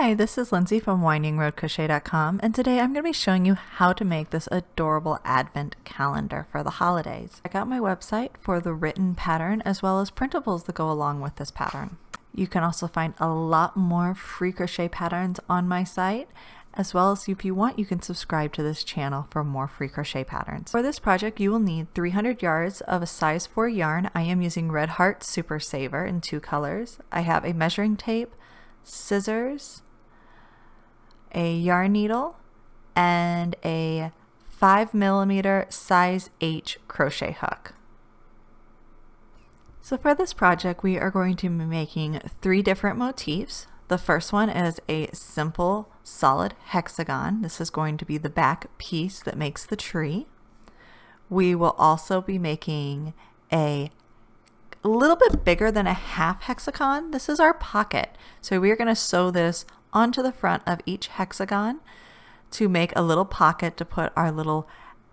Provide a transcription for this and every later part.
Hi, this is Lindsay from windingroadcrochet.com, and today I'm going to be showing you how to make this adorable advent calendar for the holidays. Check out my website for the written pattern as well as printables that go along with this pattern. You can also find a lot more free crochet patterns on my site, as well as if you want, you can subscribe to this channel for more free crochet patterns. For this project, you will need 300 yards of a size 4 yarn. I am using Red Heart Super Saver in 2 colors. I have a measuring tape, scissors, a yarn needle, and a 5mm size H crochet hook. So for this project, we are going to be making 3 different motifs. The first one is a simple solid hexagon. This is going to be the back piece that makes the tree. We will also be making a little bit bigger than a half hexagon. This is our pocket. So we're going to sew this onto the front of each hexagon to make a little pocket to put our little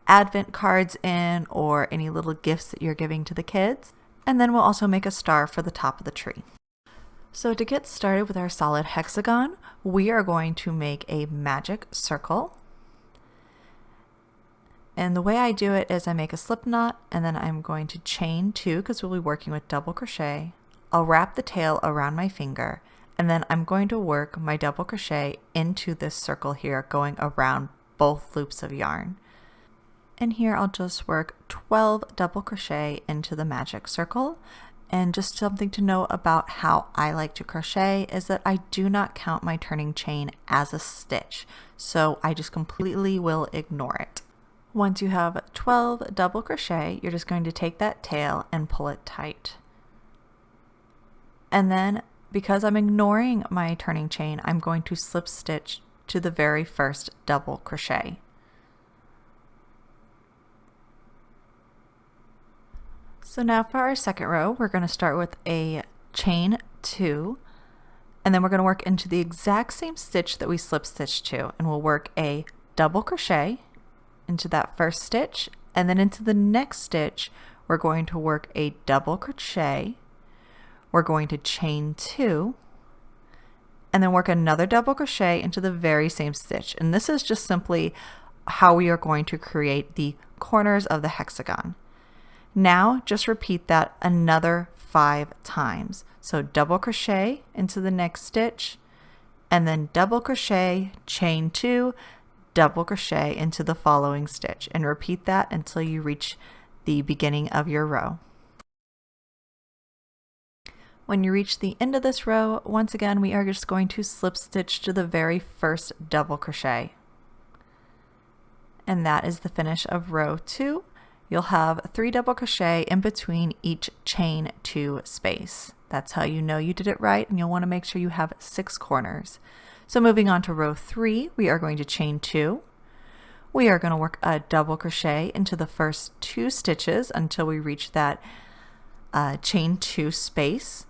advent cards in or any little gifts that you're giving to the kids. And then we'll also make a star for the top of the tree. So to get started with our solid hexagon, we are going to make a magic circle. And the way I do it is I make a slip knot and then I'm going to chain 2 because we'll be working with double crochet. I'll wrap the tail around my finger and then I'm going to work my double crochet into this circle here, going around both loops of yarn. And here I'll just work 12 double crochet into the magic circle. And just something to know about how I like to crochet is that I do not count my turning chain as a stitch, so I just completely will ignore it. Once you have 12 double crochet, you're just going to take that tail and pull it tight. And then, because I'm ignoring my turning chain, I'm going to slip stitch to the very first double crochet. So now for our second row, we're going to start with a chain 2, and then we're going to work into the exact same stitch that we slip stitched to, and we'll work a double crochet into that first stitch, and then into the next stitch, we're going to work a double crochet, we're going to chain 2, and then work another double crochet into the very same stitch. And this is just simply how we are going to create the corners of the hexagon. Now just repeat that another 5 times. So double crochet into the next stitch, and then double crochet, chain 2, double crochet into the following stitch, and repeat that until you reach the beginning of your row. When you reach the end of this row, once again we are just going to slip stitch to the very first double crochet. And that is the finish of row 2. You'll have 3 double crochet in between each chain 2 space. That's how you know you did it right, and you'll want to make sure you have 6 corners. So moving on to row 3, we are going to chain 2. We are going to work a double crochet into the first 2 stitches until we reach that chain 2 space.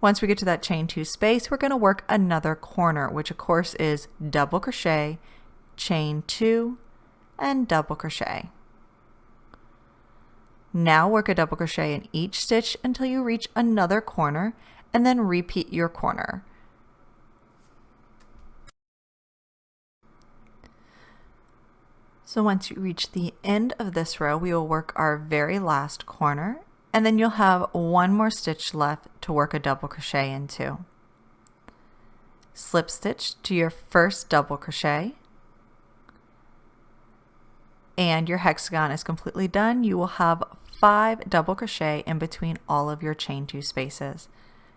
Once we get to that chain 2 space, we're going to work another corner, which of course is double crochet, chain 2, and double crochet. Now work a double crochet in each stitch until you reach another corner, and then repeat your corner. So once you reach the end of this row, we will work our very last corner, and then you'll have 1 more stitch left to work a double crochet into. Slip stitch to your first double crochet, and your hexagon is completely done. You will have 5 double crochet in between all of your chain 2 spaces.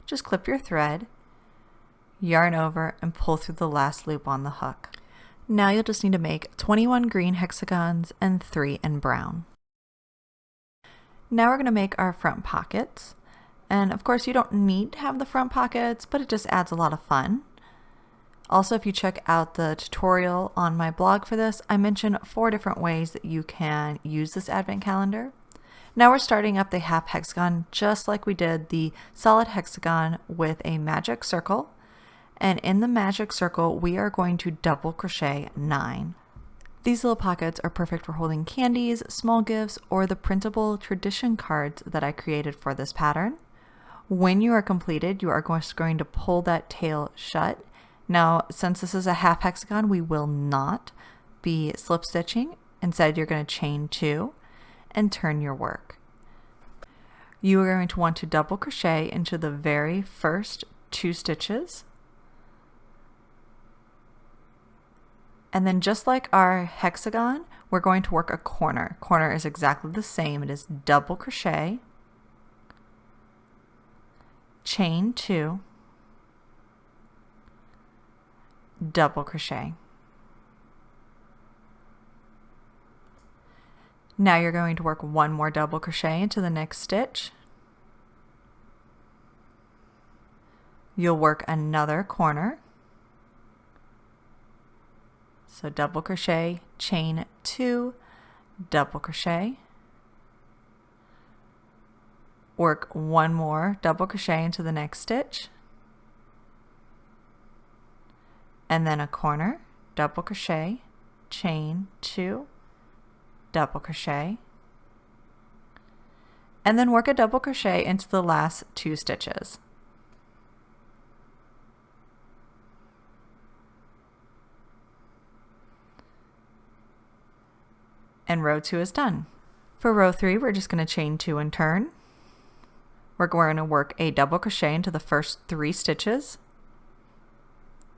Just clip your thread, yarn over, and pull through the last loop on the hook. Now you'll just need to make 21 green hexagons and 3 in brown. Now we're going to make our front pockets. And of course you don't need to have the front pockets, but it just adds a lot of fun. Also, if you check out the tutorial on my blog for this, I mention 4 different ways that you can use this advent calendar. Now we're starting up the half hexagon just like we did the solid hexagon with a magic circle. And in the magic circle, we are going to double crochet 9. These little pockets are perfect for holding candies, small gifts, or the printable tradition cards that I created for this pattern. When you are completed, you are just going to pull that tail shut. Now, since this is a half hexagon, we will not be slip stitching. Instead, you're going to chain 2 and turn your work. You are going to want to double crochet into the very first 2 stitches. And then just like our hexagon, we're going to work a corner. Corner is exactly the same. It is double crochet, chain 2, double crochet. Now you're going to work 1 more double crochet into the next stitch. You'll work another corner. So double crochet, chain 2, double crochet. Work 1 more double crochet into the next stitch. And then a corner, double crochet, chain 2, double crochet, and then work a double crochet into the last 2 stitches. And row 2 is done. For row 3, we're just going to chain 2 and turn. We're going to work a double crochet into the first 3 stitches.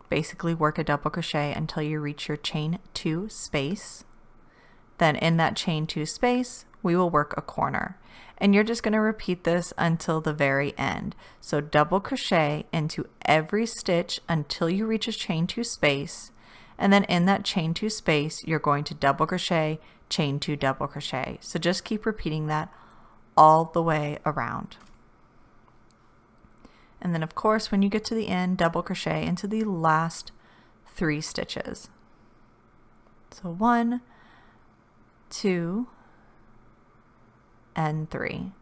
Basically work a double crochet until you reach your chain 2 space. Then in that chain 2 space, we will work a corner. And you're just going to repeat this until the very end. So double crochet into every stitch until you reach a chain 2 space. And then in that chain 2 space, you're going to double crochet, chain 2, double crochet. So just keep repeating that all the way around. And then of course, when you get to the end, double crochet into the last 3 stitches. So 1, 2, and 3.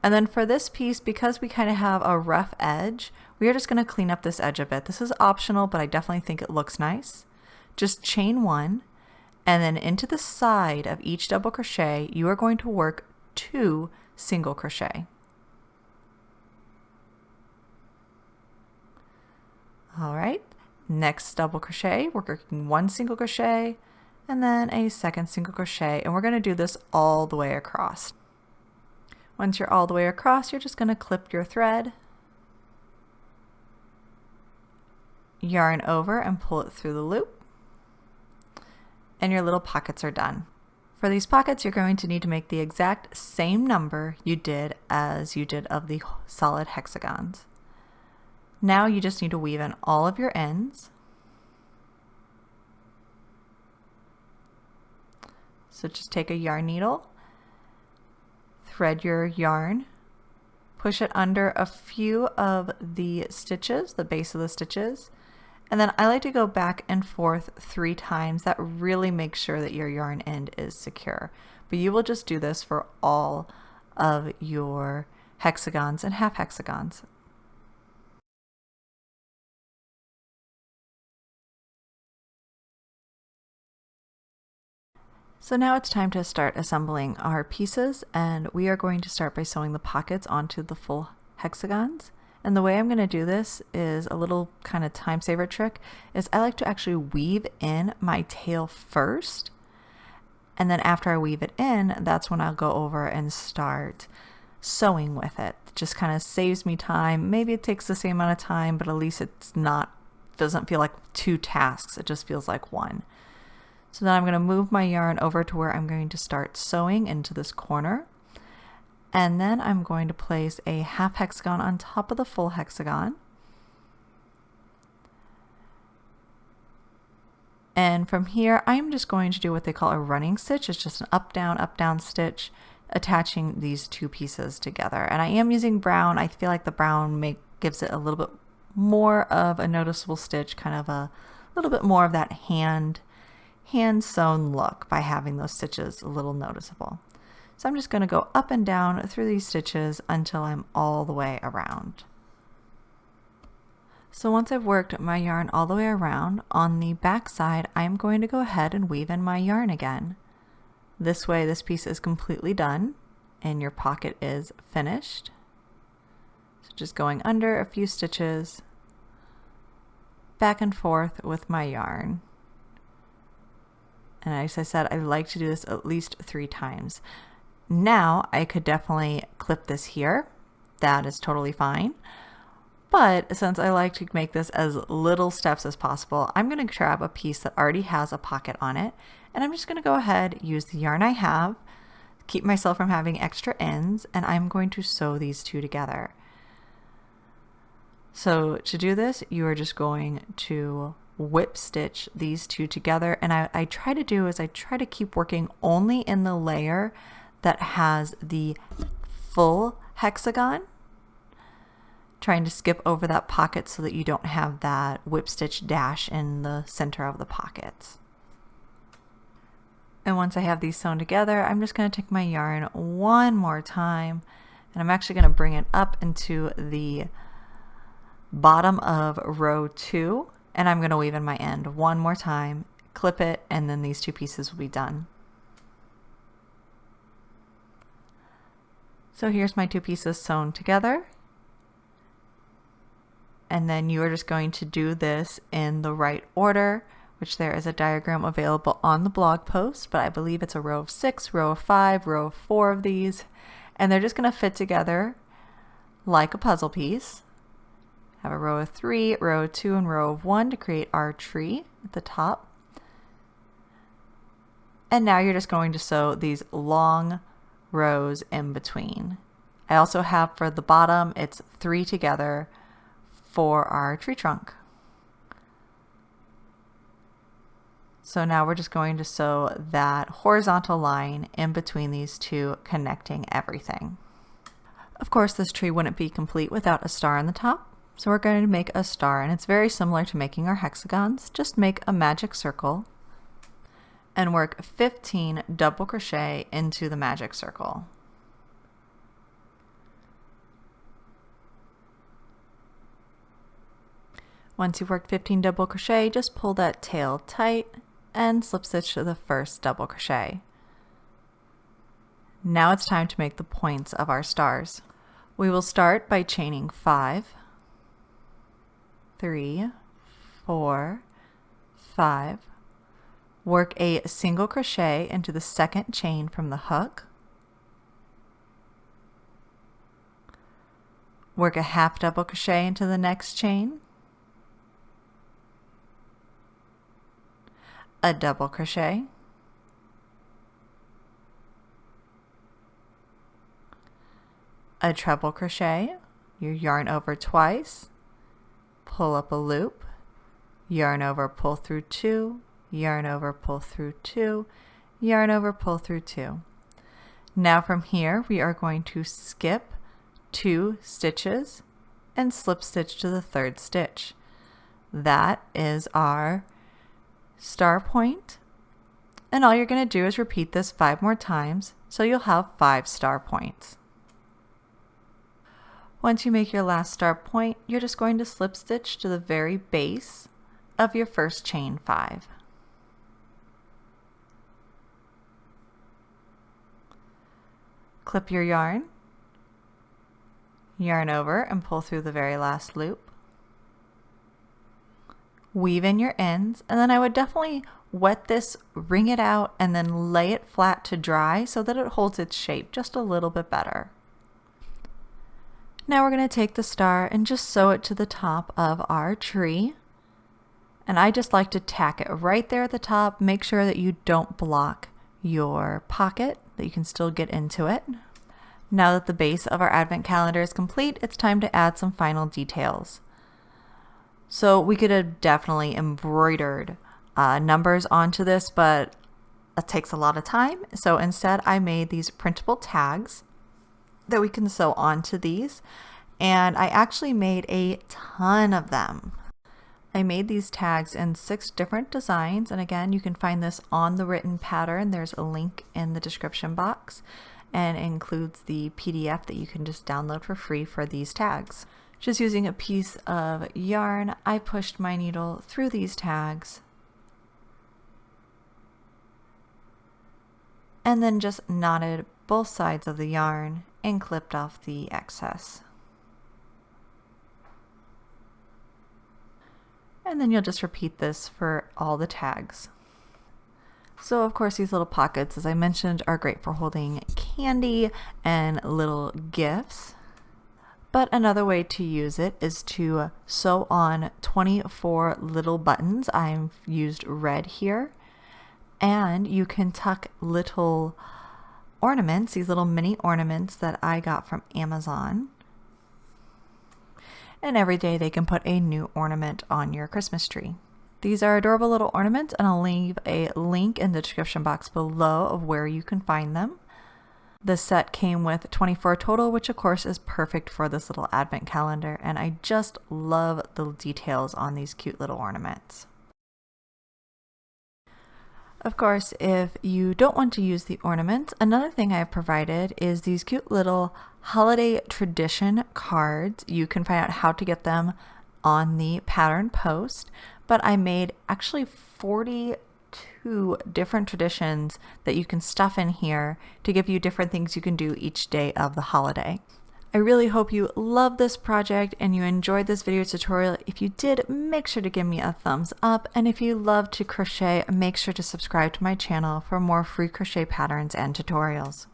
And then for this piece, because we kind of have a rough edge, we are just going to clean up this edge a bit. This is optional, but I definitely think it looks nice. Just chain 1, and then into the side of each double crochet, you are going to work 2 single crochet. All right, next double crochet, we're working 1 single crochet, and then a second single crochet, and we're going to do this all the way across. Once you're all the way across, you're just going to clip your thread, yarn over and pull it through the loop, and your little pockets are done. For these pockets, you're going to need to make the exact same number you did as you did of the solid hexagons. Now you just need to weave in all of your ends. So just take a yarn needle, thread your yarn, push it under a few of the stitches, the base of the stitches, and then I like to go back and forth 3 times. That really makes sure that your yarn end is secure. But you will just do this for all of your hexagons and half hexagons. So now it's time to start assembling our pieces, and we are going to start by sewing the pockets onto the full hexagons. And the way I'm going to do this is a little kind of time saver trick, is I like to actually weave in my tail first, and then after I weave it in, that's when I'll go over and start sewing with it. It just kind of saves me time. Maybe it takes the same amount of time, but at least doesn't feel like 2 tasks. It just feels like 1. So then I'm going to move my yarn over to where I'm going to start sewing into this corner. And then I'm going to place a half hexagon on top of the full hexagon. And from here, I'm just going to do what they call a running stitch. It's just an up, down stitch, attaching these 2 pieces together. And I am using brown. I feel like the brown gives it a little bit more of a noticeable stitch, kind of a little bit more of that hand sewn look by having those stitches a little noticeable. So I'm just going to go up and down through these stitches until I'm all the way around. So once I've worked my yarn all the way around, on the back side, I'm going to go ahead and weave in my yarn again. This way this piece is completely done and your pocket is finished. So just going under a few stitches, back and forth with my yarn. And as I said, I like to do this at least 3 times. Now I could definitely clip this here. That is totally fine. But since I like to make this as little steps as possible, I'm going to grab a piece that already has a pocket on it. And I'm just going to go ahead, use the yarn I have, keep myself from having extra ends, and I'm going to sew these 2 together. So to do this, you are just going to whip stitch these 2 together, and I try to do is I try to keep working only in the layer that has the full hexagon, trying to skip over that pocket so that you don't have that whip stitch dash in the center of the pockets. And once I have these sewn together, I'm just going to take my yarn one more time, and I'm actually going to bring it up into the bottom of row 2, and I'm going to weave in my end one more time, clip it, and then these 2 pieces will be done. So here's my 2 pieces sewn together, and then you are just going to do this in the right order, which there is a diagram available on the blog post, but I believe it's a row of 6, row of 5, row of 4 of these, and they're just going to fit together like a puzzle piece. Have a row of 3, row of 2, and row of 1 to create our tree at the top. And now you're just going to sew these long rows in between. I also have for the bottom, it's 3 together for our tree trunk. So now we're just going to sew that horizontal line in between these 2, connecting everything. Of course, this tree wouldn't be complete without a star on the top. So we're going to make a star, and it's very similar to making our hexagons. Just make a magic circle and work 15 double crochet into the magic circle. Once you've worked 15 double crochet, just pull that tail tight and slip stitch to the first double crochet. Now it's time to make the points of our stars. We will start by chaining 5, 3, 4, 5, work a single crochet into the second chain from the hook, work a half double crochet into the next chain, a double crochet, a treble crochet, you yarn over twice, pull up a loop, yarn over, pull through 2, yarn over, pull through 2, yarn over, pull through 2. Now from here we are going to skip 2 stitches and slip stitch to the 3rd stitch. That is our star point, and all you're going to do is repeat this 5 more times, so you'll have 5 star points. Once you make your last star point, you're just going to slip stitch to the very base of your first chain 5. Clip your yarn, yarn over and pull through the very last loop. Weave in your ends, and then I would definitely wet this, wring it out, and then lay it flat to dry so that it holds its shape just a little bit better. Now we're going to take the star and just sew it to the top of our tree. And I just like to tack it right there at the top. Make sure that you don't block your pocket, that you can still get into it. Now that the base of our advent calendar is complete, it's time to add some final details. So we could have definitely embroidered numbers onto this, but it takes a lot of time. So instead I made these printable tags that we can sew onto these, and I actually made a ton of them. I made these tags in 6 different designs, and again you can find this on the written pattern. There's a link in the description box, and it includes the PDF that you can just download for free for these tags. Just using a piece of yarn, I pushed my needle through these tags and then just knotted both sides of the yarn and clipped off the excess. And then you'll just repeat this for all the tags. So of course these little pockets, as I mentioned, are great for holding candy and little gifts. But another way to use it is to sew on 24 little buttons. I've used red here. And you can tuck little ornaments, these little mini ornaments that I got from Amazon. And every day they can put a new ornament on your Christmas tree. These are adorable little ornaments, and I'll leave a link in the description box below of where you can find them. The set came with 24 total, which of course is perfect for this little advent calendar, and I just love the details on these cute little ornaments. Of course, if you don't want to use the ornaments, another thing I've provided is these cute little holiday tradition cards. You can find out how to get them on the pattern post, but I made actually 42 different traditions that you can stuff in here to give you different things you can do each day of the holiday. I really hope you love this project and you enjoyed this video tutorial. If you did, make sure to give me a thumbs up, and if you love to crochet, make sure to subscribe to my channel for more free crochet patterns and tutorials.